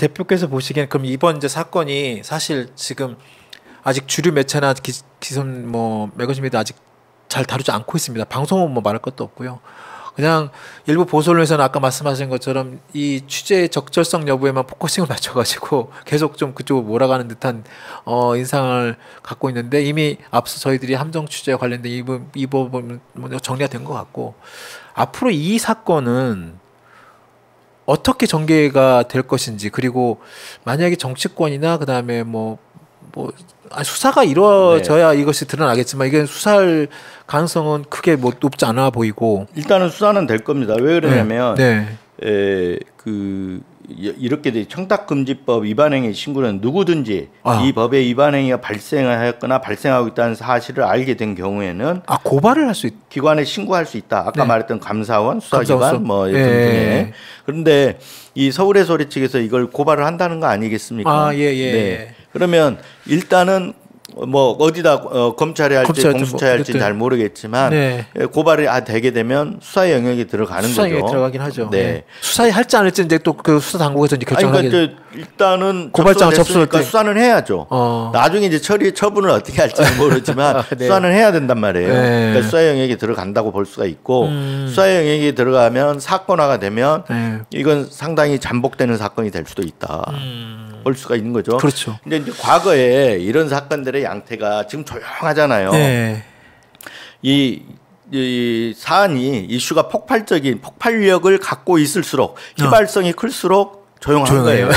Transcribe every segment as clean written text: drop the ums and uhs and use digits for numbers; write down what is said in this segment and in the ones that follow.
대표께서 보시기엔 그럼 이번 이제 사건이 사실 지금 아직 주류 매체나 기성 뭐 매거진들도 아직 잘 다루지 않고 있습니다. 방송은 뭐 말할 것도 없고요. 그냥 일부 보수 언론에서는 아까 말씀하신 것처럼 이 취재의 적절성 여부에만 포커싱을 맞춰가지고 계속 좀 그쪽으로 몰아가는 듯한 인상을 갖고 있는데 이미 앞서 저희들이 함정 취재와 관련된 이 부분 정리가 된 것 같고 앞으로 이 사건은 어떻게 전개가 될 것인지 그리고 만약에 정치권이나 그다음에 수사가 이루어져야 이것이 드러나겠지만 이게 수사할 가능성은 크게 높지 않아 보이고 일단은 수사는 될 겁니다. 왜 그러냐면 이렇게 청탁금지법 위반행위 신고는 누구든지 이 법의 위반행위가 발생하였거나 발생하고 있다는 사실을 알게 된 경우에는 고발을 할 수 기관에 신고할 수 있다. 아까 말했던 감사원, 수사기관 등등에. 그런데 이 서울의 소리 측에서 이걸 고발을 한다는 거 아니겠습니까? 네. 그러면 일단은 어디다 검찰이 할지 공수처에 할지 잘 모르겠지만 고발이 되게 되면 수사 영역에 들어가는 거죠. 수사 영역에 들어가긴 하죠. 네. 수사에 할지 안 할지 이제 또 그 수사 당국에서 이제 결정하게. 그러니까 일단은 고발장을 접수할 때 수사는 해야죠. 나중에 이제 처분을 어떻게 할지는 모르지만 수사는 해야 된단 말이에요. 그러니까 수사 영역에 들어간다고 볼 수가 있고 수사 영역에 들어가면 사건화가 되면 이건 상당히 잠복되는 사건이 될 수도 있다. 볼 수가 있는 거죠. 그렇죠. 근데 이제 과거에 이런 사건들의 양태가 지금 조용하잖아요. 이 사안이 이슈가 폭발력을 갖고 있을수록 휘발성이 클수록 조용한 거예요.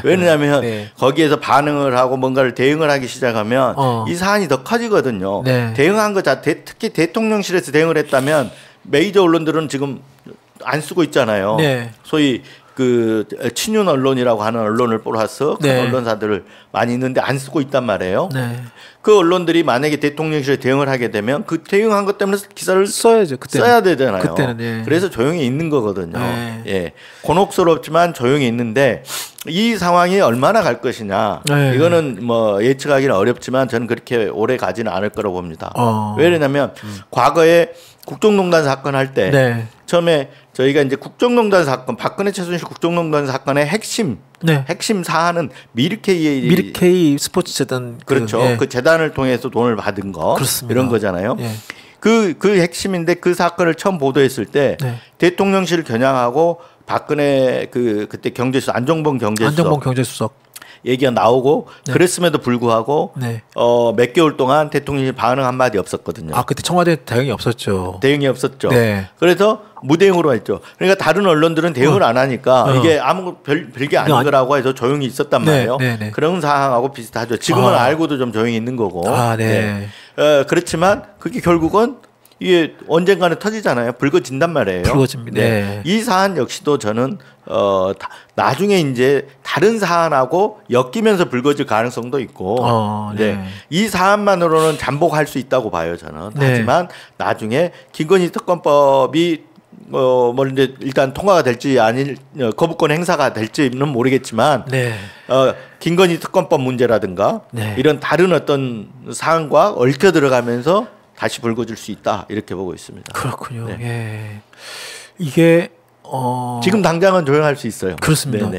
왜냐하면 거기에서 반응을 하고 뭔가를 대응을 하기 시작하면 이 사안이 더 커지거든요. 대응한 거 특히 대통령실에서 대응을 했다면 메이저 언론들은 지금 안 쓰고 있잖아요. 소위 그 친윤 언론이라고 하는 언론을 플러스 언론사들을 많이 있는데 안 쓰고 있단 말이에요. 그 언론들이 만약에 대통령실에 대응을 하게 되면 그 대응한 것 때문에 기사를 써야죠. 써야 되잖아요. 그때는, 그래서 조용히 있는 거거든요. 곤혹스럽지만 조용히 있는데 이 상황이 얼마나 갈 것이냐 이거는 예측하기는 어렵지만 저는 그렇게 오래 가지는 않을 거라고 봅니다. 왜냐하면 과거에 국정농단 사건 할 때 처음에 저희가 이제 국정농단 사건 박근혜 최순실 국정농단 사건의 핵심 사안은 미르케이 스포츠 재단 그렇죠. 그 재단을 통해서 돈을 받은 거 그렇습니다. 이런 거잖아요. 그 핵심인데 그 사건을 처음 보도했을 때 대통령실을 겨냥하고 박근혜 그때 경제수석 안종범 경제수석 얘기가 나오고 그랬음에도 불구하고 몇 개월 동안 대통령이 반응 한마디 없었거든요. 그때 청와대 대응이 없었죠. 그래서 무대응으로 했죠. 그러니까 다른 언론들은 대응을 안 하니까 이게 아무 별게 아닌 거라고 해서 조용히 있었단 말이에요. 그런 상황하고 비슷하죠. 지금은 알고도 좀 조용히 있는 거고. 그렇지만 그게 결국은 이게 언젠가는 터지잖아요. 불거진단 말이에요. 불거집니다. 이 사안 역시도 저는 나중에 이제 다른 사안하고 엮이면서 불거질 가능성도 있고, 이 사안만으로는 잠복할 수 있다고 봐요 저는. 하지만 나중에 김건희 특검법이 이제 일단 통과가 될지 아닐 거부권 행사가 될지는 모르겠지만, 김건희 특검법 문제라든가 이런 다른 어떤 사안과 얽혀 들어가면서 다시 불거질 수 있다 이렇게 보고 있습니다. 그렇군요. 이게 지금 당장은 조용할 수 있어요. 그렇습니다.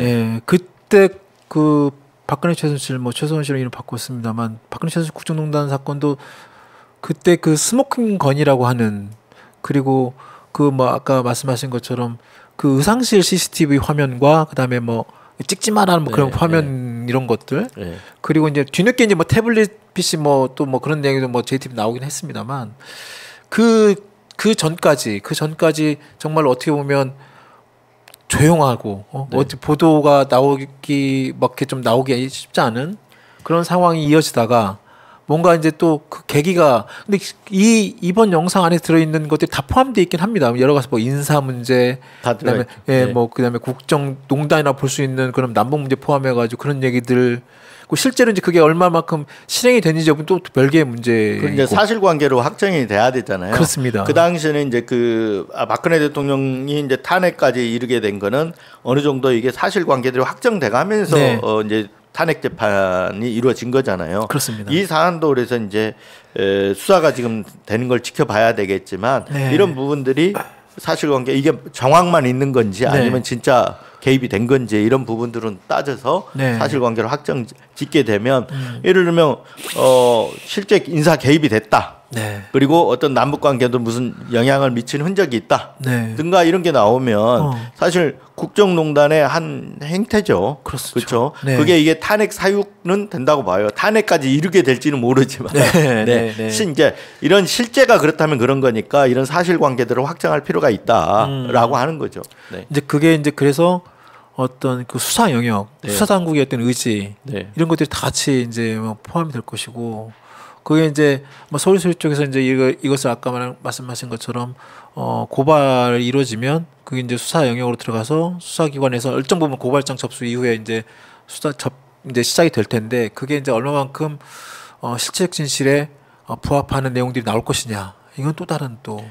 그때 그 박근혜 최순실 최순실은 이름 바꿨습니다만 박근혜 최순실 국정농단 사건도 그때 그 스모킹 건이라고 하는 그리고 아까 말씀하신 것처럼 그 의상실 CCTV 화면과 그다음에 찍지 마라는 그런 화면 이런 것들 그리고 이제 뒤늦게 이제 태블릿 PC 그런 얘기도 JTBC 나오긴 했습니다만 그 전까지 정말 어떻게 보면 조용하고 보도가 나오기 좀 나오기 쉽지 않은 그런 상황이 이어지다가 뭔가 이제 또 그 계기가 근데 이번 영상 안에 들어있는 것들이 다 포함되어 있긴 합니다. 여러 가지 인사 문제 그다음에 그다음에 국정농단이나 볼 수 있는 그런 남북 문제 포함해가지고 그런 얘기들 실제로 이제 그게 얼마만큼 실행이 되는지 여부는 또 별개의 문제. 이제 사실관계로 확정이 돼야 되잖아요. 그렇습니다. 그 당시에는 이제 박근혜 대통령이 이제 탄핵까지 이르게 된 거는 어느 정도 이게 사실관계들이 확정돼가면서 이제 탄핵 재판이 이루어진 거잖아요. 그렇습니다. 이 사안도 그래서 이제 수사가 지금 되는 걸 지켜봐야 되겠지만 이런 부분들이 사실관계 이게 정황만 있는 건지 아니면 진짜 개입이 된 건지 이런 부분들은 따져서 네. 사실관계를 확정 짓게 되면 예를 들면 실제 인사 개입이 됐다. 네. 그리고 어떤 남북 관계도 무슨 영향을 미친 흔적이 있다. 네. 등가 이런 게 나오면 사실 국정농단의 한 행태죠. 그렇죠. 네. 그게 이게 탄핵 사유는 된다고 봐요. 탄핵까지 이르게 될지는 모르지만 네. 네. 이제 이런 실제가 그렇다면 그런 거니까 이런 사실관계들을 확정할 필요가 있다라고 하는 거죠. 네. 이제 그게 이제 그래서 어떤 그 수사 영역, 네. 수사 당국의 어떤 의지 네. 이런 것들이 다 같이 이제 뭐 포함이 될 것이고. 그게 이제 뭐 서울시 쪽에서 이제 이것을 아까 말씀하신 것처럼 고발이 이루어지면 그게 이제 수사 영역으로 들어가서 수사기관에서 일정 부분 고발장 접수 이후에 이제 이제 시작이 될 텐데 그게 이제 얼마만큼 실체적 진실에 부합하는 내용들이 나올 것이냐 이건 또 다른 또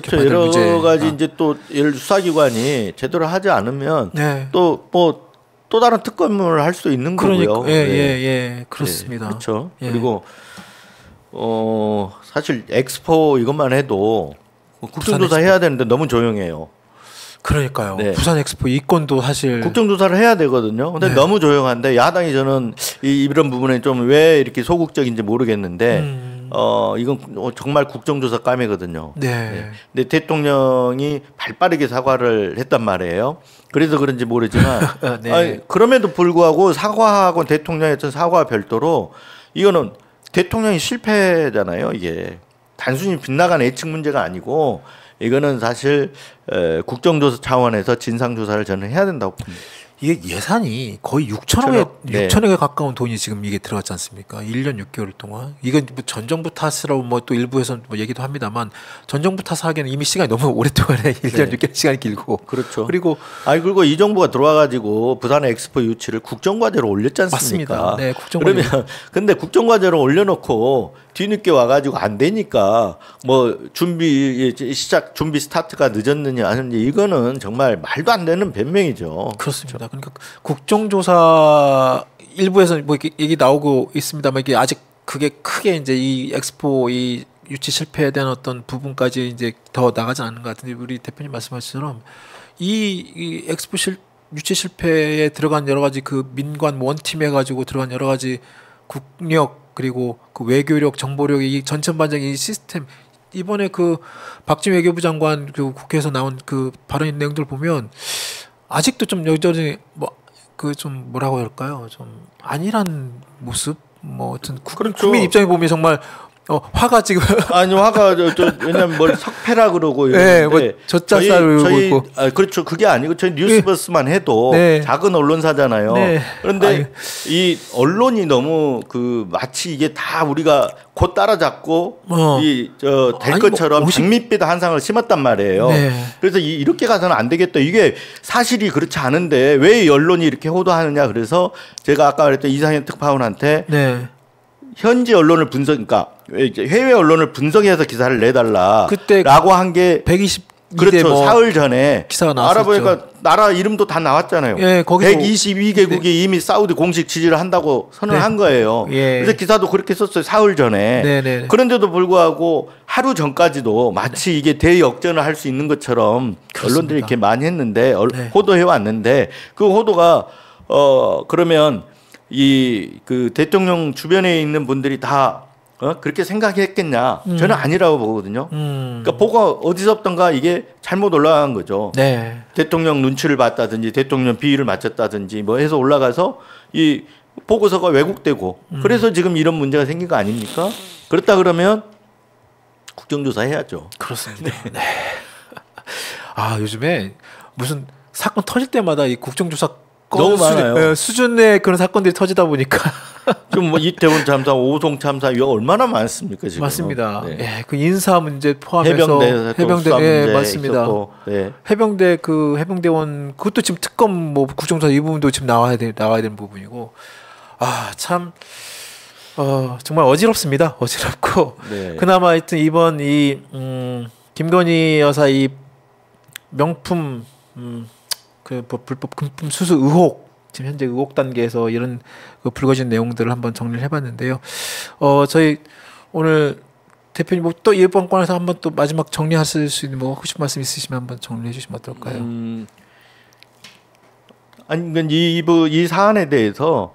그렇죠. 여러 가지 이제 또 예를 수사기관이 제대로 하지 않으면 네. 또 다른 특검을 할 수 있는 거고요. 예, 그렇습니다. 네, 그렇죠. 예. 그리고 사실 엑스포 이것만 해도 국정조사 해야 되는데 너무 조용해요. 그러니까요. 네. 부산 엑스포 이 건도 사실 국정조사를 해야 되거든요. 근데 네. 너무 조용한데 야당이 저는 이런 부분에 좀 왜 이렇게 소극적인지 모르겠는데 이건 정말 국정조사 까매거든요. 네. 근데 대통령이 발빠르게 사과를 했단 말이에요. 그래서 그런지 모르지만 네. 아니, 그럼에도 불구하고 사과하고 대통령의 어떤 사과와 별도로 이거는 대통령이 실패잖아요. 이게 단순히 빗나간 예측 문제가 아니고 이거는 사실 국정조사 차원에서 진상조사를 저는 해야 된다고 봅니다. 이게 예산이 거의 6천억에 가까운 돈이 지금 이게 들어갔지 않습니까? 1년 6개월 동안. 이건 뭐 전 정부 탓이라고 뭐 또 일부에서 뭐 얘기도 합니다만 전 정부 탓하기에는 이미 시간이 너무 오랫동안에 1년 6개월 시간이 길고. 그렇죠. 그리고 이 정부가 들어와가지고 부산의 엑스포 유치를 국정과제로 올렸지 않습니까? 맞습니다. 네, 국정과제. 그러면 근데 국정과제로 올려놓고 뒤늦게 와가지고 안 되니까 뭐 준비 스타트가 늦었느냐 하는지 이거는 정말 말도 안 되는 변명이죠. 그렇습니다. 그러니까 국정조사 일부에서 뭐 이렇게 얘기 나오고 있습니다만 이게 아직 그게 크게 이제 이 엑스포 이 유치 실패에 대한 어떤 부분까지 이제 더 나가지 않는 것 같은데 우리 대표님 말씀하신 이 엑스포 유치 실패에 들어간 여러 가지 그 민관 원팀 해가지고 들어간 여러 가지 국력 그리고 그 외교력 정보력 이 전천반적 이 시스템 이번에 그 박진 외교부 장관 그 국회에서 나온 그 발언 내용들 보면 아직도 좀 여전히 뭐 그 좀 뭐라고 할까요? 좀 안일한 모습 뭐 어떤 그렇죠. 국민 입장에 보면 정말 화가 지금 아니 화가 왜냐면 뭘 석패라 그러고 네, 뭐 젖자살을 있고 그렇죠. 그게 아니고 저희 뉴스버스만 해도 네. 작은 언론사잖아요. 네. 그런데 이 언론이 너무 그 마치 이게 다 우리가 곧 따라잡고 될 것처럼 장밋빛 한상을 심었단 말이에요. 네. 그래서 이렇게 가서는 안 되겠다. 이게 사실이 그렇지 않은데 왜 언론이 이렇게 호도하느냐. 그래서 제가 아까 그랬던 이상현 특파원한테 네. 현지 언론을 그러니까 해외 언론을 분석해서 기사를 내달라. 라고 한 게 122대 그렇죠. 사흘 전에 기사가 나왔었죠. 알아보니까 나라 이름도 다 나왔잖아요. 예, 거기서 122개국이 이미 사우디 공식 지지를 한다고 선언한 거예요. 예. 그래서 기사도 그렇게 썼어요. 사흘 전에. 네네. 그런데도 불구하고 하루 전까지도 마치 이게 대역전을 할 수 있는 것처럼 그렇습니다. 언론들이 이렇게 많이 했는데 네. 호도해 왔는데 그 호도가 그러면 그 대통령 주변에 있는 분들이 다 그렇게 생각했겠냐? 저는 아니라고 보거든요. 그러니까 보고 어디서부턴가 이게 잘못 올라간 거죠. 네. 대통령 눈치를 봤다든지 대통령 비위를 맞췄다든지 뭐 해서 올라가서 이 보고서가 왜곡되고 그래서 지금 이런 문제가 생긴 거 아닙니까? 그렇다 그러면 국정조사 해야죠. 그렇습니다. 네. 아 요즘에 무슨 사건 터질 때마다 이 국정조사 너무 많아요. 수준의 그런 사건들이 터지다 보니까 좀 뭐 이태원 참사, 오송 참사 이거 얼마나 많습니까 지금? 맞습니다. 네. 예, 그 인사 문제 포함해서 해병대 문제 맞습니다. 있었고, 네. 해병대 그 해병대원 그것도 지금 특검 뭐 국정조사 이 부분도 지금 나와야 되는 부분이고 참 정말 어지럽습니다. 어지럽고 네. 그나마 하여튼 이번 이 김건희 여사 이 명품 그 불법 금품 수수 의혹 지금 현재 의혹 단계에서 이런 그 불거진 내용들을 한번 정리를 해봤는데요. 저희 오늘 대표님 뭐 또 이번 건에서 한번 또 마지막 정리하실 수 있는 뭐 혹시 말씀 있으시면 한번 정리해 주시면 어떨까요? 아니 이 사안에 대해서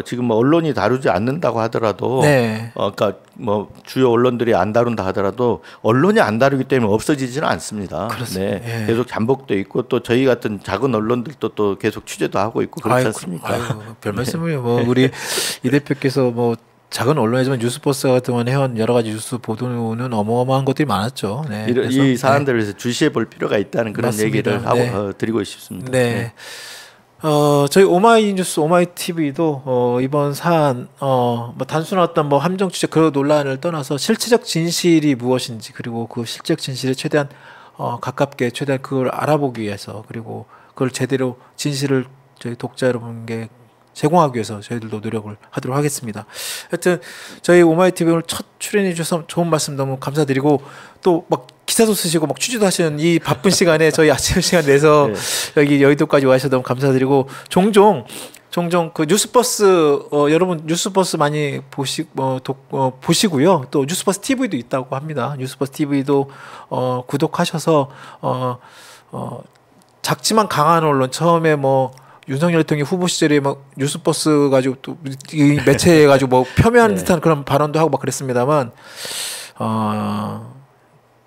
지금 뭐 언론이 다루지 않는다고 하더라도 네. 그러니까 뭐 주요 언론들이 안 다룬다 하더라도 언론이 안 다루기 때문에 없어지지는 않습니다. 그렇습니다. 네. 예. 계속 잠복돼 있고 또 저희 같은 작은 언론들도 또 계속 취재도 하고 있고 그렇지 않습니까? 별 말씀을요. 뭐 우리 이 대표께서 뭐 작은 언론이지만 뉴스버스 같은 건 해온 여러 가지 뉴스 보도는 어마어마한 것들이 많았죠. 네. 이 사안들을 위해서 주시해 볼 필요가 있다는 그런 맞습니다. 얘기를 하고 네. 드리고 싶습니다. 네. 네. 저희 오마이뉴스, 오마이TV도 이번 사안 뭐 단순한 어떤 뭐 함정 취재 그런 논란을 떠나서 실체적 진실이 무엇인지 그리고 그 실체적 진실에 최대한 가깝게 최대한 그걸 알아보기 위해서 그리고 그걸 제대로 진실을 저희 독자 여러분께 제공하기 위해서 저희들도 노력을 하도록 하겠습니다. 하여튼 저희 오마이TV 오늘 첫 출연해 주셔서 좋은 말씀 너무 감사드리고 또 막 기사도 쓰시고 막 취재도 하시는 이 바쁜 시간에 저희 아침 시간 내서 네. 여기 여의도까지 와주셔서 너무 감사드리고 종종 그 뉴스버스 여러분 뉴스버스 많이 보시고요. 또 뉴스버스 TV도 있다고 합니다. 뉴스버스 TV도 구독하셔서 작지만 강한 언론 처음에 뭐 윤석열 대통령 후보 시절에 막 뉴스버스 가지고 또 매체해 가지고 뭐 폄훼하는 네. 듯한 그런 발언도 하고 막 그랬습니다만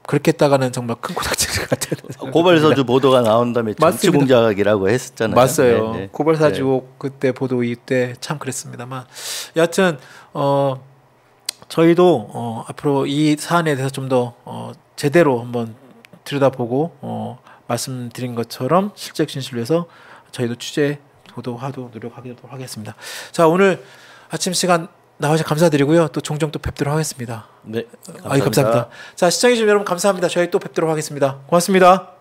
그렇게 했다가는 정말 큰 고닥칠 같아요. 고발사주 보도가 나온 다음에 정치 공작이라고 했었잖아요. 맞아요. 네. 고발사주 그때 보도 이때 참 그랬습니다만 여하튼 저희도 앞으로 이 사안에 대해서 좀 더 제대로 한번 들여다보고 말씀드린 것처럼 실제 진실을 위해서 저희도 취재 보도하도록 노력하도록 하겠습니다. 자, 오늘 아침 시간 나와주셔서 감사드리고요. 또 종종 또 뵙도록 하겠습니다. 네, 감사합니다. 감사합니다. 자, 시청해주신 여러분 감사합니다. 저희 또 뵙도록 하겠습니다. 고맙습니다.